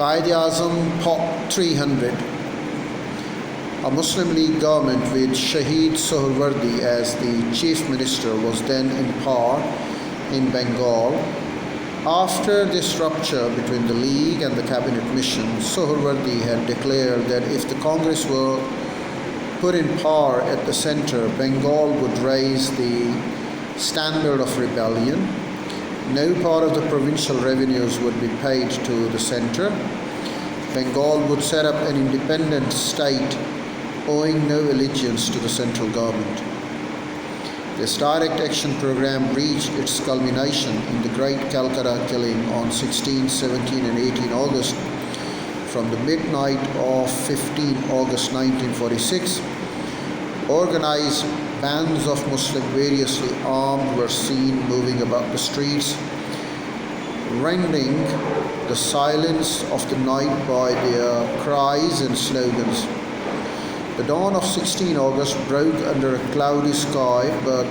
Azam Pot 300, a Muslim League government with Shahid Sohrawardi as the chief minister was then in power in Bengal. After this rupture between the League and the cabinet mission, Sohrawardi had declared that if the Congress were put in power at the center, Bengal would raise the standard of rebellion. No part of the provincial revenues would be paid to the center. Bengal would set up an independent state owing no allegiance to the central government. This direct action program reached its culmination in the Great Calcutta killing on 16, 17 and 18 August. From the midnight of 15 August 1946, organized bands of Muslims variously armed were seen moving about the streets, rending the silence of the night by their cries and slogans. The dawn of 16 August broke under a cloudy sky, but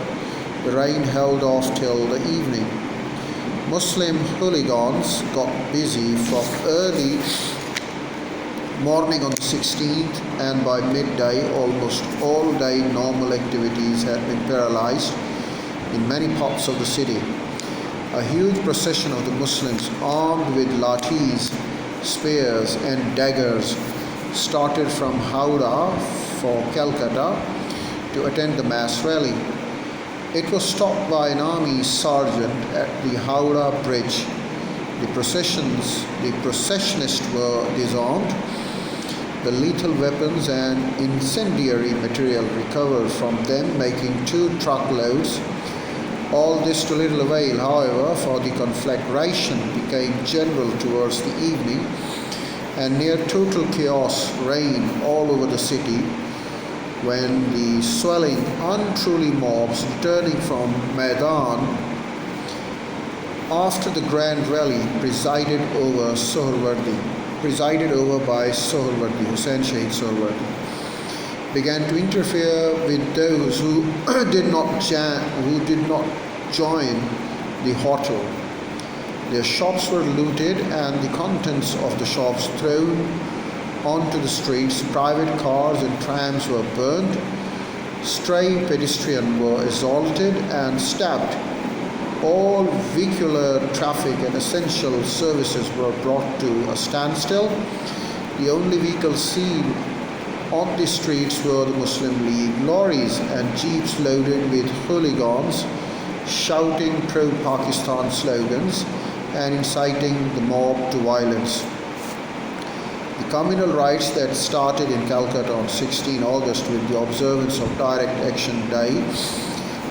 the rain held off till the evening. Muslim hooligans got busy from early morning on the 16th, and by midday almost all day normal activities had been paralyzed in many parts of the city. A huge procession of the Muslims armed with lathis, spears and daggers started from Howrah for Calcutta to attend the mass rally. It was stopped by an army sergeant at the Howrah bridge. The processionists were disarmed. The lethal weapons and incendiary material recovered from them, making 2 truckloads. All this to little avail, however, for the conflagration became general towards the evening, and near total chaos reigned all over the city when the swelling, unruly mobs returning from Maidan after the grand rally presided over by Sohrawardi, Hussain Shahid Sohrawardi, began to interfere with those who did not join the hotel. Their shops were looted and the contents of the shops thrown onto the streets. Private cars and trams were burned. Stray pedestrians were assaulted and stabbed. All vehicular traffic and essential services were brought to a standstill. The only vehicles seen on the streets were the Muslim League lorries and jeeps loaded with hooligans shouting pro-Pakistan slogans and inciting the mob to violence. The communal riots that started in Calcutta on 16 August with the observance of Direct Action Day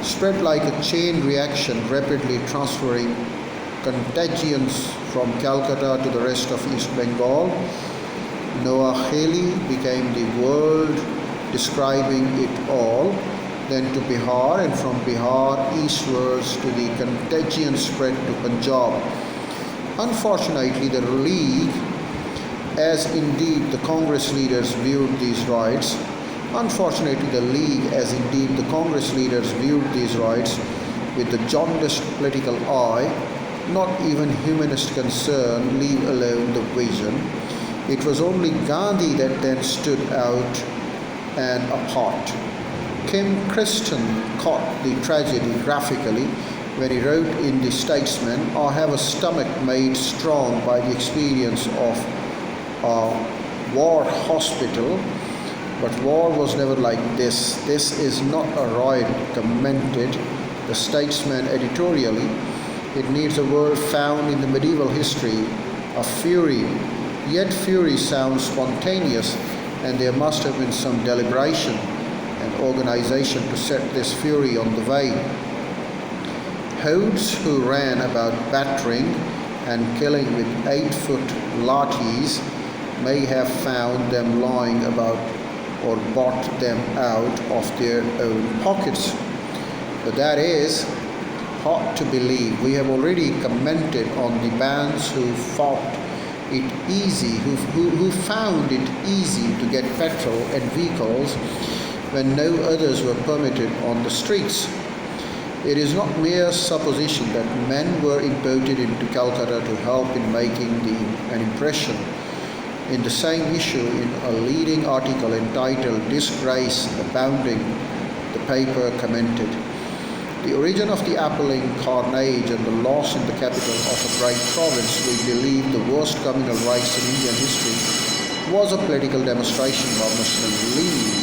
spread like a chain reaction, rapidly transferring contagions from Calcutta to the rest of East Bengal. Noah Haley became the word describing it all, then to Bihar, and from Bihar eastwards to the contagion spread to Punjab. Unfortunately, the League, as indeed the Congress leaders viewed these riots, viewed these riots with the jaundiced political eye, not even humanist concern, leave alone the vision. It was only Gandhi that then stood out and apart. Kim Christian caught the tragedy graphically when he wrote in The Statesman, "I have a stomach made strong by the experience of a war hospital, but war was never like this. This is not a riot," commented The Statesman editorially. "It needs a word found in the medieval history, a fury. Yet fury sounds spontaneous, and there must have been some deliberation and organization to set this fury on the way. Hodes who ran about battering and killing with 8-foot lathis may have found them lying about or bought them out of their own pockets. But that is hard to believe. We have already commented on the bands who fought it easy, who found it easy to get petrol and vehicles when no others were permitted on the streets. It is not mere supposition that men were imported into Calcutta to help in making an impression. In the same issue, in a leading article entitled "Disgrace Abounding," the paper commented, "The origin of the appalling carnage and the loss in the capital of a great province we believe the worst communal rights in Indian history was a political demonstration by Muslim League